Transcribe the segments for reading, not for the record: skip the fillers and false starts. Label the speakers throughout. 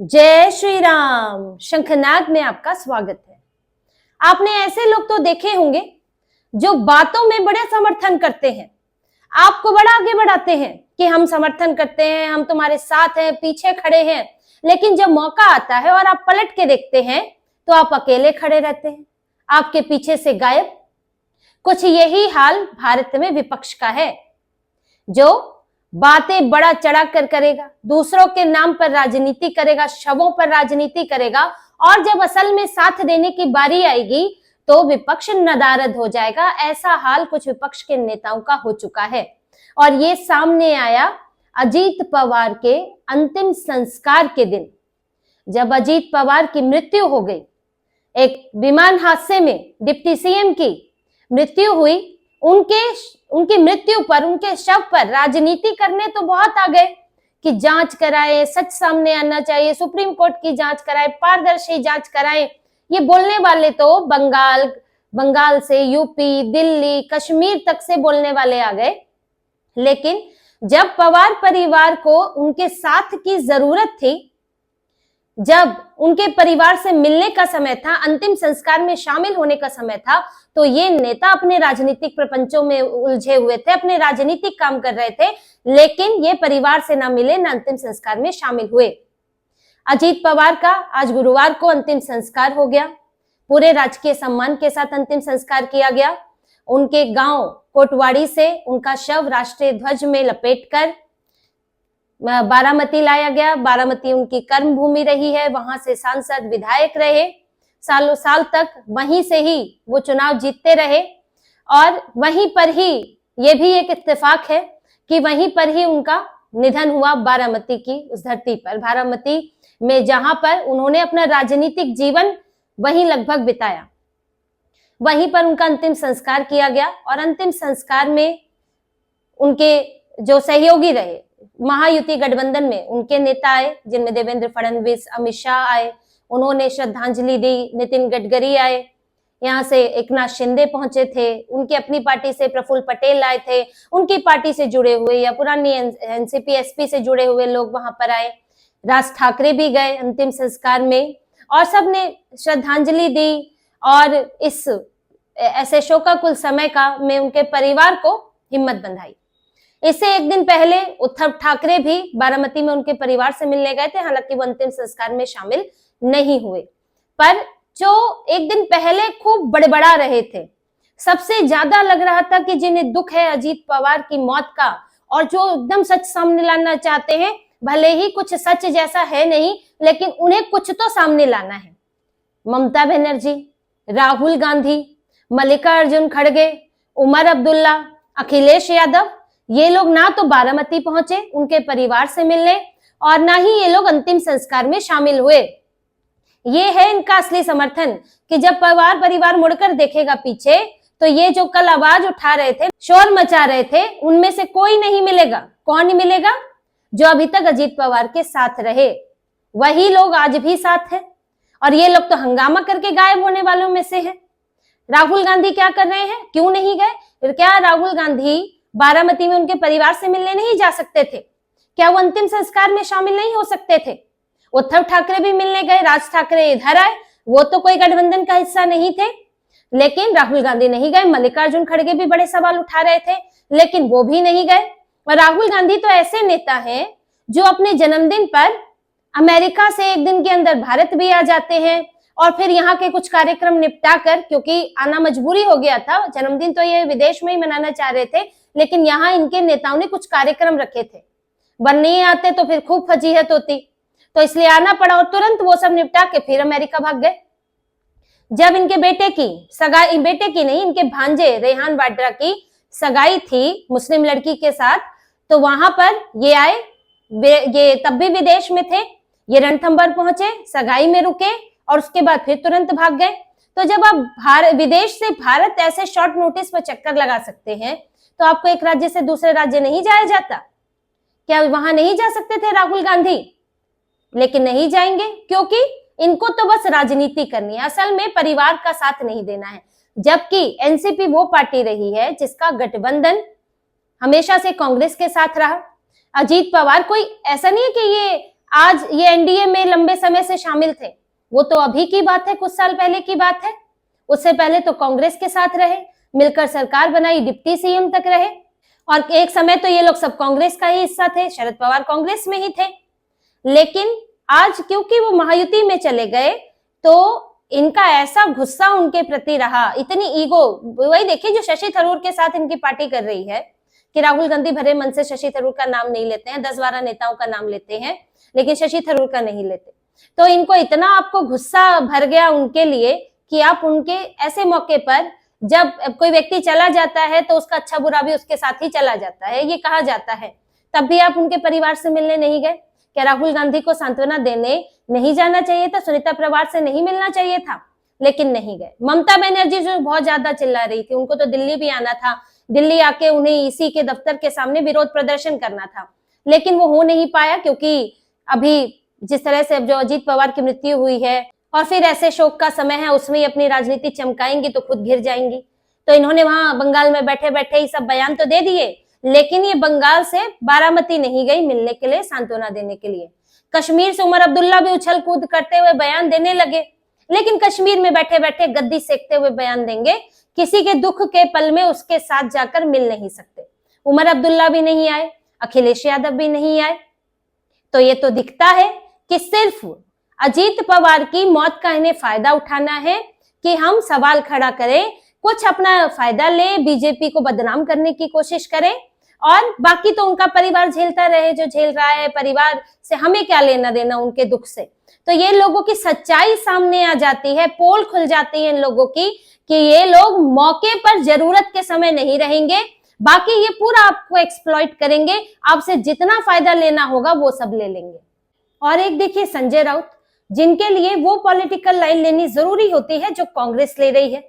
Speaker 1: जय श्री राम। शंखनाद में आपका स्वागत है। आपने ऐसे लोग तो देखे होंगे जो बातों में बड़े समर्थन करते हैं, आपको बड़ा आगे बढ़ाते हैं कि हम समर्थन करते हैं, हम तुम्हारे साथ हैं, पीछे खड़े हैं। लेकिन जब मौका आता है और आप पलट के देखते हैं तो आप अकेले खड़े रहते हैं, आपके पीछे से गायब। कुछ यही हाल भारत में विपक्ष का है, जो बातें बड़ा चढ़ा कर करेगा, दूसरों के नाम पर राजनीति करेगा, शवों पर राजनीति करेगा, और जब असल में साथ देने की बारी आएगी तो विपक्ष नदारद हो जाएगा। ऐसा हाल कुछ विपक्ष के नेताओं का हो चुका है और ये सामने आया अजीत पवार के अंतिम संस्कार के दिन, जब अजीत पवार की मृत्यु हो गई। एक विमान हादसे में डिप्टी सीएम की मृत्यु हुई। उनकी मृत्यु पर, उनके शव पर राजनीति करने तो बहुत आ गए कि जांच कराए, सच सामने आना चाहिए, सुप्रीम कोर्ट की जांच कराए, पारदर्शी जांच कराए। ये बोलने वाले तो बंगाल से यूपी, दिल्ली, कश्मीर तक से बोलने वाले आ गए। लेकिन जब पवार परिवार को उनके साथ की जरूरत थी, जब उनके परिवार से मिलने का समय था, अंतिम संस्कार में शामिल होने का समय था, तो ये नेता अपने राजनीतिक प्रपंचों में उलझे हुए थे, अपने राजनीतिक काम कर रहे थे, लेकिन ये परिवार से ना मिले, ना अंतिम संस्कार में शामिल हुए। अजीत पवार का आज गुरुवार को अंतिम संस्कार हो गया। पूरे राजकीय सम्मान के साथ अंतिम संस्कार किया गया। उनके गांव कोटवाड़ी से उनका शव राष्ट्रीय ध्वज में लपेटकर बारामती लाया गया। बारामती उनकी कर्म भूमि रही है, वहां से सांसद विधायक रहे, सालों साल तक वहीं से ही वो चुनाव जीतते रहे। और वहीं पर ही ये भी एक इत्तेफाक है कि वहीं पर ही उनका निधन हुआ, बारामती की उस धरती पर, बारामती में, जहां पर उन्होंने अपना राजनीतिक जीवन वहीं लगभग बिताया। वहीं पर उनका अंतिम संस्कार किया गया और अंतिम संस्कार में उनके जो सहयोगी रहे, महायुति गठबंधन में उनके नेता आए, जिनमें देवेंद्र फडणवीस, अमित शाह आए, उन्होंने श्रद्धांजलि दी। नितिन गडकरी आए, यहाँ से एकनाथ शिंदे पहुंचे थे, उनकी अपनी पार्टी से प्रफुल्ल पटेल आए थे, उनकी पार्टी से जुड़े हुए या पुरानी एनसीपी एसपी से जुड़े हुए लोग वहां पर आए। राज ठाकरे भी गए अंतिम संस्कार में और सबने श्रद्धांजलि दी। और इस ऐसे शोकाकुल समय का में उनके परिवार को हिम्मत बंधाई। इससे एक दिन पहले उद्धव ठाकरे भी बारामती में उनके परिवार से मिलने गए थे, हालांकि वो अंतिम संस्कार में शामिल नहीं हुए। पर जो एक दिन पहले खूब बड़बड़ा रहे थे, सबसे ज्यादा लग रहा था कि जिन्हें दुख है अजीत पवार की मौत का, और जो एकदम सच सामने लाना चाहते हैं, भले ही कुछ सच जैसा है नहीं, लेकिन उन्हें कुछ तो सामने लाना है। ममता बनर्जी, राहुल गांधी, मल्लिकार्जुन खड़गे, उमर अब्दुल्ला, अखिलेश यादव, ये लोग ना तो बारामती पहुंचे उनके परिवार से मिलने, और ना ही ये लोग अंतिम संस्कार में शामिल हुए। ये है इनका असली समर्थन कि जब पवार परिवार मुड़कर देखेगा पीछे, तो ये जो कल आवाज उठा रहे थे, शोर मचा रहे थे, उनमें से कोई नहीं मिलेगा। कौन नहीं मिलेगा? जो अभी तक अजीत पवार के साथ रहे, वही लोग आज भी साथ हैं। और ये लोग तो हंगामा करके गायब होने वालों में से हैं। राहुल गांधी क्या कर रहे हैं? क्यों नहीं गए? क्या राहुल गांधी बारामती में उनके परिवार से मिलने नहीं जा सकते थे? क्या वो अंतिम संस्कार में शामिल नहीं हो सकते थे? उद्धव ठाकरे भी मिलने गए, राज ठाकरे इधर आए, वो तो कोई गठबंधन का हिस्सा नहीं थे, लेकिन राहुल गांधी नहीं गए। मल्लिकार्जुन खड़गे भी बड़े सवाल उठा रहे थे, लेकिन वो भी नहीं गए। और राहुल गांधी तो ऐसे नेता हैं जो अपने जन्मदिन पर अमेरिका से एक दिन के अंदर भारत भी आ जाते हैं और फिर यहाँ के कुछ कार्यक्रम निपटा कर, क्योंकि आना मजबूरी हो गया था, जन्मदिन तो ये विदेश में ही मनाना चाह रहे थे, लेकिन यहाँ इनके नेताओं ने कुछ कार्यक्रम रखे थे, वन नहीं आते तो फिर खूब फजीहत होती, तो इसलिए आना पड़ा और तुरंत वो सब निपटा के फिर अमेरिका भाग गए। जब इनके बेटे की सगाई, बेटे की नहीं, इनके भांजे रेहान वाड्रा की सगाई थी मुस्लिम लड़की के साथ, तो वहां पर ये आए। ये तब भी विदेश में थे, ये रणथंभौर पहुंचे, सगाई में रुके और उसके बाद फिर तुरंत भाग गए। तो जब आप विदेश से भारत ऐसे शॉर्ट नोटिस पर चक्कर लगा सकते हैं, तो आपको एक राज्य से दूसरे राज्य नहीं जाया जाता? क्या वहां नहीं जा सकते थे राहुल गांधी? लेकिन नहीं जाएंगे, क्योंकि इनको तो बस राजनीति करनी है, असल में परिवार का साथ नहीं देना है। जबकि एनसीपी वो पार्टी रही है जिसका गठबंधन हमेशा से कांग्रेस के साथ रहा। अजीत पवार कोई ऐसा नहीं है कि ये आज ये एनडीए में लंबे समय से शामिल थे, वो तो अभी की बात है, कुछ साल पहले की बात है। उससे पहले तो कांग्रेस के साथ रहे, मिलकर सरकार बनाई, डिप्टी सीएम तक रहे, और एक समय तो ये लोग सब कांग्रेस का ही हिस्सा थे, शरद पवार कांग्रेस में ही थे। लेकिन आज क्योंकि वो महायुति में चले गए तो इनका ऐसा गुस्सा उनके प्रति रहा, इतनी ईगो। वही देखिए जो शशि थरूर के साथ इनकी पार्टी कर रही है कि राहुल गांधी भरे मन से शशि थरूर का नाम नहीं लेते हैं, 10-12 नेताओं का नाम लेते हैं, लेकिन शशि थरूर का नहीं लेते। तो इनको इतना आपको गुस्सा भर गया उनके लिए कि आप उनके ऐसे मौके पर, जब कोई व्यक्ति चला जाता है तो उसका अच्छा बुरा भी उसके साथ ही चला जाता है, ये कहा जाता है, तब भी आप उनके परिवार से मिलने नहीं गए। क्या राहुल गांधी को सांत्वना देने नहीं जाना चाहिए था? सुनीता परिवार से नहीं मिलना चाहिए था? लेकिन नहीं गए। ममता बनर्जी जो बहुत ज्यादा चिल्ला रही थी, उनको तो दिल्ली भी आना था, दिल्ली आके उन्हें ईसी के दफ्तर के सामने विरोध प्रदर्शन करना था, लेकिन वो हो नहीं पाया, क्योंकि अभी जिस तरह से अब जो अजीत पवार की मृत्यु हुई है और फिर ऐसे शोक का समय है, उसमें अपनी राजनीति चमकाएंगी तो खुद घिर जाएंगी। तो इन्होंने वहां बंगाल में बैठे बैठे ही सब बयान तो दे दिए, लेकिन ये बंगाल से बारामती नहीं गई मिलने के लिए, सांत्वना देने के लिए। कश्मीर से उमर अब्दुल्ला भी उछल कूद करते हुए बयान देने लगे, लेकिन कश्मीर में बैठे बैठे गद्दी सेकते हुए बयान देंगे, किसी के दुख के पल में उसके साथ जाकर मिल नहीं सकते। उमर अब्दुल्ला भी नहीं आए, अखिलेश यादव भी नहीं आए। तो ये तो दिखता है कि सिर्फ अजीत पवार की मौत का इन्हें फायदा उठाना है कि हम सवाल खड़ा करें, कुछ अपना फायदा ले, बीजेपी को बदनाम करने की कोशिश करें, और बाकी तो उनका परिवार झेलता रहे जो झेल रहा है, परिवार से हमें क्या लेना देना उनके दुख से। तो ये लोगों की सच्चाई सामने आ जाती है, पोल खुल जाती है इन लोगों की कि ये लोग मौके पर जरूरत के समय नहीं रहेंगे, बाकी ये पूरा आपको एक्सप्लॉइट करेंगे, आपसे जितना फायदा लेना होगा वो सब ले लेंगे। और एक देखिए संजय राउत, जिनके लिए वो पॉलिटिकल लाइन लेनी जरूरी होती है जो कांग्रेस ले रही है,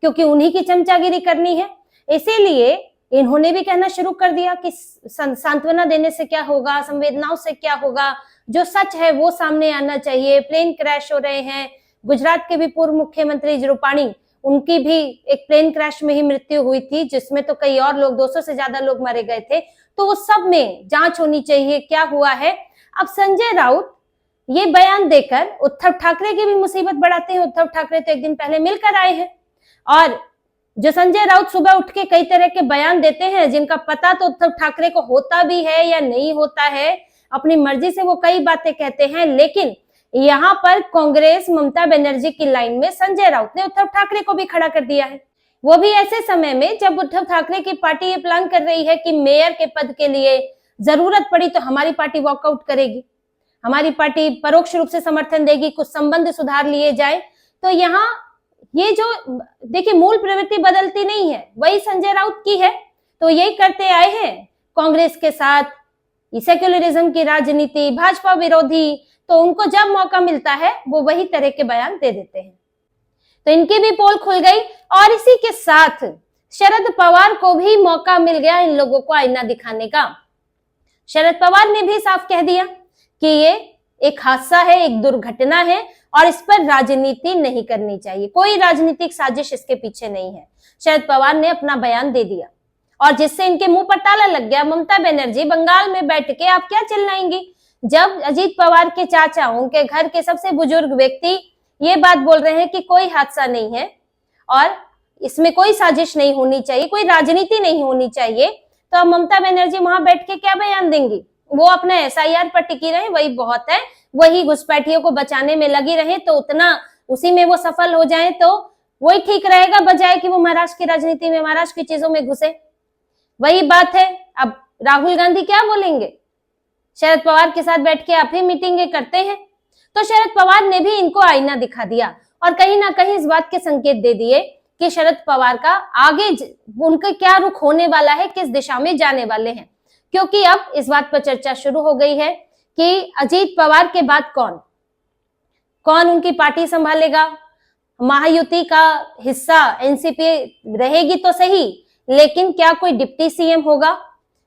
Speaker 1: क्योंकि उन्हीं की चमचागिरी करनी है, इसीलिए इन्होंने भी कहना शुरू कर दिया कि सांत्वना देने से क्या होगा, संवेदनाओं से क्या होगा, जो सच है वो सामने आना चाहिए। प्लेन क्रैश हो रहे हैं, गुजरात के भी पूर्व मुख्यमंत्री रूपाणी, उनकी भी एक प्लेन क्रैश में ही मृत्यु हुई थी, जिसमें तो कई और लोग, 200 से ज्यादा लोग मारे गए थे, तो उस सब में जांच होनी चाहिए क्या हुआ है। अब संजय राउत ये बयान देकर उद्धव ठाकरे की भी मुसीबत बढ़ाते हैं। उद्धव ठाकरे तो एक दिन पहले मिलकर आए हैं, और जो संजय राउत सुबह उठ के कई तरह के बयान देते हैं जिनका पता तो उद्धव ठाकरे को होता भी है या नहीं होता है, अपनी मर्जी से वो कई बातें कहते हैं, लेकिन यहाँ पर कांग्रेस ममता बनर्जी की लाइन में संजय राउत ने उद्धव ठाकरे को भी खड़ा कर दिया है। वो भी ऐसे समय में जब उद्धव ठाकरे की पार्टी ये प्लान कर रही है कि मेयर के पद के लिए जरूरत पड़ी तो हमारी पार्टी वॉकआउट करेगी, हमारी पार्टी परोक्ष रूप से समर्थन देगी, कुछ संबंध सुधार लिए जाए। तो यहाँ ये जो देखिए मूल प्रवृत्ति बदलती नहीं है, वही संजय राउत की है, तो यही करते आए हैं कांग्रेस के साथ, सेक्युलरिज्म की राजनीति, भाजपा विरोधी। तो उनको जब मौका मिलता है वो वही तरह के बयान दे देते हैं। तो इनकी भी पोल खुल गई, और इसी के साथ शरद पवार को भी मौका मिल गया इन लोगों को आईना दिखाने का। शरद पवार ने भी साफ कह दिया कि ये एक हादसा है, एक दुर्घटना है, और इस पर राजनीति नहीं करनी चाहिए, कोई राजनीतिक साजिश इसके पीछे नहीं है। शरद पवार ने अपना बयान दे दिया, और जिससे इनके मुंह पर ताला लग गया। ममता बनर्जी बंगाल में बैठ के आप क्या चिल्लाएंगी, जब अजीत पवार के चाचा, उनके घर के सबसे बुजुर्ग व्यक्ति ये बात बोल रहे हैं कि कोई हादसा नहीं है और इसमें कोई साजिश नहीं होनी चाहिए, कोई राजनीति नहीं होनी चाहिए, तो अब ममता बनर्जी वहां बैठ के क्या बयान देंगी? वो अपने एसआईआर पर टिकी रहे, वही बहुत है, वही घुसपैठियों को बचाने में लगी रहे, तो उतना उसी में वो सफल हो जाए तो वही ठीक रहेगा, बजाय कि वो महाराष्ट्र की राजनीति में, महाराष्ट्र की चीजों में घुसे। वही बात है। अब राहुल गांधी क्या बोलेंगे? शरद पवार के साथ बैठ के आप ही मीटिंगें करते हैं। तो शरद पवार ने भी इनको आईना दिखा दिया, और कहीं ना कहीं इस बात के संकेत दे दिए कि शरद पवार का आगे उनका क्या रुख होने वाला है, किस दिशा में जाने वाले हैं। क्योंकि अब इस बात पर चर्चा शुरू हो गई है कि अजीत पवार के बाद कौन उनकी पार्टी संभालेगा। महायुति का हिस्सा एनसीपी रहेगी तो सही, लेकिन क्या कोई डिप्टी सीएम होगा,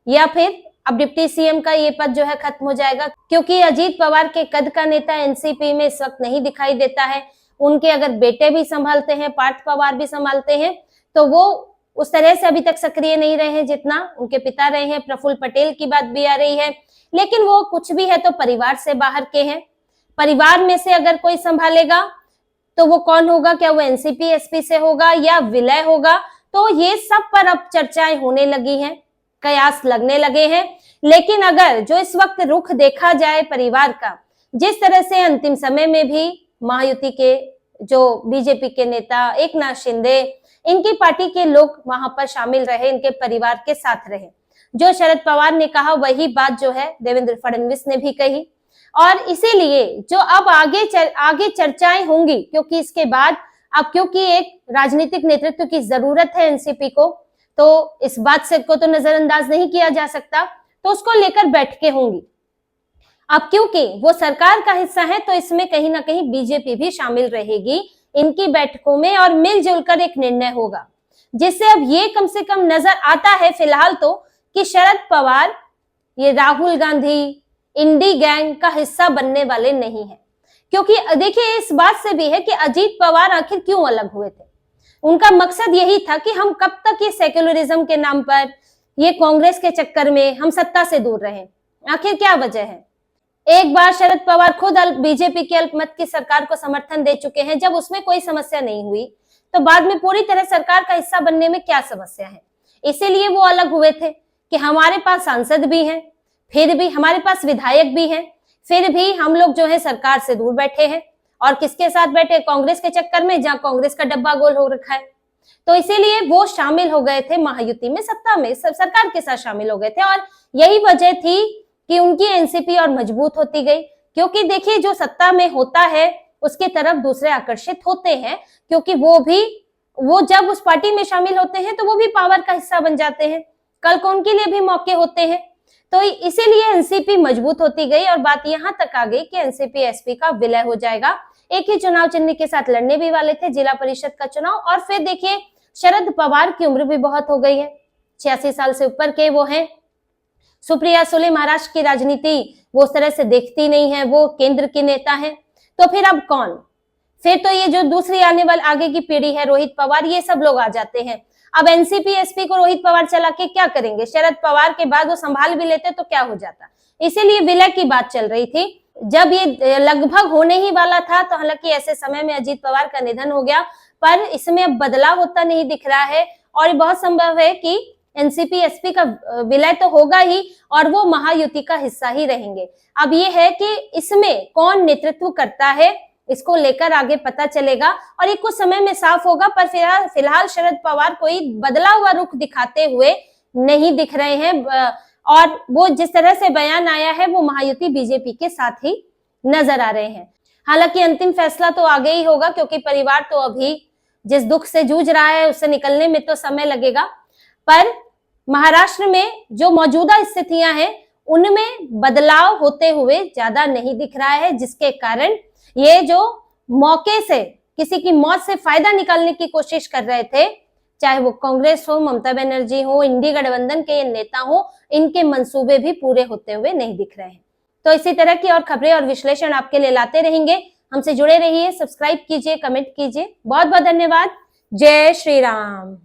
Speaker 1: या फिर अब डिप्टी सीएम का ये पद जो है खत्म हो जाएगा? क्योंकि अजीत पवार के कद का नेता एनसीपी में इस वक्त नहीं दिखाई देता है। उनके अगर बेटे भी संभालते हैं, पार्थ पवार भी संभालते हैं, तो वो उस तरह से अभी तक सक्रिय नहीं रहे हैं जितना उनके पिता रहे हैं। प्रफुल्ल पटेल की बात भी आ रही है, लेकिन वो कुछ भी है तो परिवार से बाहर के हैं। परिवार में से अगर कोई संभालेगा तो वो कौन होगा? क्या वो एनसीपी एसपी से होगा या विलय होगा? तो ये सब पर अब चर्चाएं होने लगी हैं, कयास लगने लगे हैं। लेकिन अगर जो इस वक्त रुख देखा जाए परिवार का, जिस तरह से अंतिम समय में भी महायुति के जो बीजेपी के नेता एकनाथ शिंदे, इनकी पार्टी के लोग वहां पर शामिल रहे, इनके परिवार के साथ रहे। जो शरद पवार ने कहा वही बात जो है देवेंद्र फडणवीस ने भी कही, और इसीलिए जो अब आगे चर्चाएं होंगी, क्योंकि इसके बाद अब क्योंकि एक राजनीतिक नेतृत्व की जरूरत है एनसीपी को, तो इस बात से को तो नजरअंदाज नहीं किया जा सकता, तो उसको लेकर बैठकें होंगी। अब क्योंकि वो सरकार का हिस्सा है तो इसमें कहीं ना कहीं बीजेपी भी शामिल रहेगी इनकी बैठकों में, और मिलजुल कर एक निर्णय होगा, जिससे अब ये कम से कम नजर आता है फिलहाल तो कि शरद पवार ये राहुल गांधी इंडी गैंग का हिस्सा बनने वाले नहीं है। क्योंकि देखिए इस बात से भी है कि अजीत पवार आखिर क्यों अलग हुए थे। उनका मकसद यही था कि हम कब तक ये सेक्युलरिज्म के नाम पर, ये कांग्रेस के चक्कर में हम सत्ता से दूर रहें, आखिर क्या वजह है। एक बार शरद पवार खुद बीजेपी की अल्पमत की सरकार को समर्थन दे चुके हैं, जब उसमें कोई समस्या नहीं हुई तो बाद में पूरी तरह सरकार का हिस्सा बनने में क्या समस्या है। इसीलिए वो अलग हुए थे कि हमारे पास सांसद भी हैं, फिर भी हमारे पास विधायक भी हैं, फिर भी हम लोग जो है सरकार से दूर बैठे हैं। और किसके साथ बैठे? कांग्रेस के चक्कर में, जहां कांग्रेस का डब्बा गोल हो रखा है। तो इसीलिए वो शामिल हो गए थे महायुति में, सत्ता में सरकार के साथ शामिल हो गए थे, और यही वजह थी कि उनकी एनसीपी और मजबूत होती गई। क्योंकि देखिए जो सत्ता में होता है उसके तरफ दूसरे आकर्षित होते हैं, क्योंकि वो जब उस पार्टी में शामिल होते हैं तो वो भी पावर का हिस्सा बन जाते हैं, कल को उनके लिए भी मौके होते हैं। तो इसीलिए एनसीपी मजबूत होती गई, और बात यहां तक आ गई कि एनसीपी एसपी का विलय हो जाएगा। एक ही चुनाव चिन्ह के साथ लड़ने भी वाले थे, जिला परिषद का चुनाव। और फिर देखिए शरद पवार की उम्र भी बहुत हो गई है, 86 साल से ऊपर के वो हैं। सुप्रिया सुले महाराष्ट्र की राजनीति वो उस तरह से देखती नहीं है, वो केंद्र की नेता है। तो फिर अब कौन? फिर तो ये जो दूसरी आने वाली आगे की पीढ़ी है, रोहित पवार, ये सब लोग आ जाते हैं। अब एनसीपी एसपी को रोहित पवार चला के क्या करेंगे? शरद पवार के बाद वो संभाल भी लेते तो क्या हो जाता। इसीलिए विलय की बात चल रही थी। जब ये लगभग होने ही वाला था, तो हालांकि ऐसे समय में अजीत पवार का निधन हो गया, पर इसमें अब बदलाव होता नहीं दिख रहा है, और बहुत संभव है कि एनसीपी एसपी का विलय तो होगा ही, और वो महायुति का हिस्सा ही रहेंगे। अब ये है कि इसमें कौन नेतृत्व करता है, इसको लेकर आगे पता चलेगा, और ये कुछ समय में साफ होगा। पर फिलहाल शरद पवार कोई बदला हुआ रुख दिखाते हुए नहीं दिख रहे हैं, और वो जिस तरह से बयान आया है वो महायुति बीजेपी के साथ ही नजर आ रहे हैं। हालांकि अंतिम फैसला तो आगे ही होगा, क्योंकि परिवार तो अभी जिस दुख से जूझ रहा है उससे निकलने में तो समय लगेगा। पर महाराष्ट्र में जो मौजूदा स्थितियां हैं उनमें बदलाव होते हुए ज्यादा नहीं दिख रहा है, जिसके कारण ये जो मौके से किसी की मौत से फायदा निकालने की कोशिश कर रहे थे, चाहे वो कांग्रेस हो, ममता बनर्जी हो, इंडी गठबंधन के नेता हो, इनके मंसूबे भी पूरे होते हुए नहीं दिख रहे हैं। तो इसी तरह की और खबरें और विश्लेषण आपके लिए लाते रहेंगे। हमसे जुड़े रहिए, सब्सक्राइब कीजिए, कमेंट कीजिए। बहुत बहुत धन्यवाद। जय श्री राम।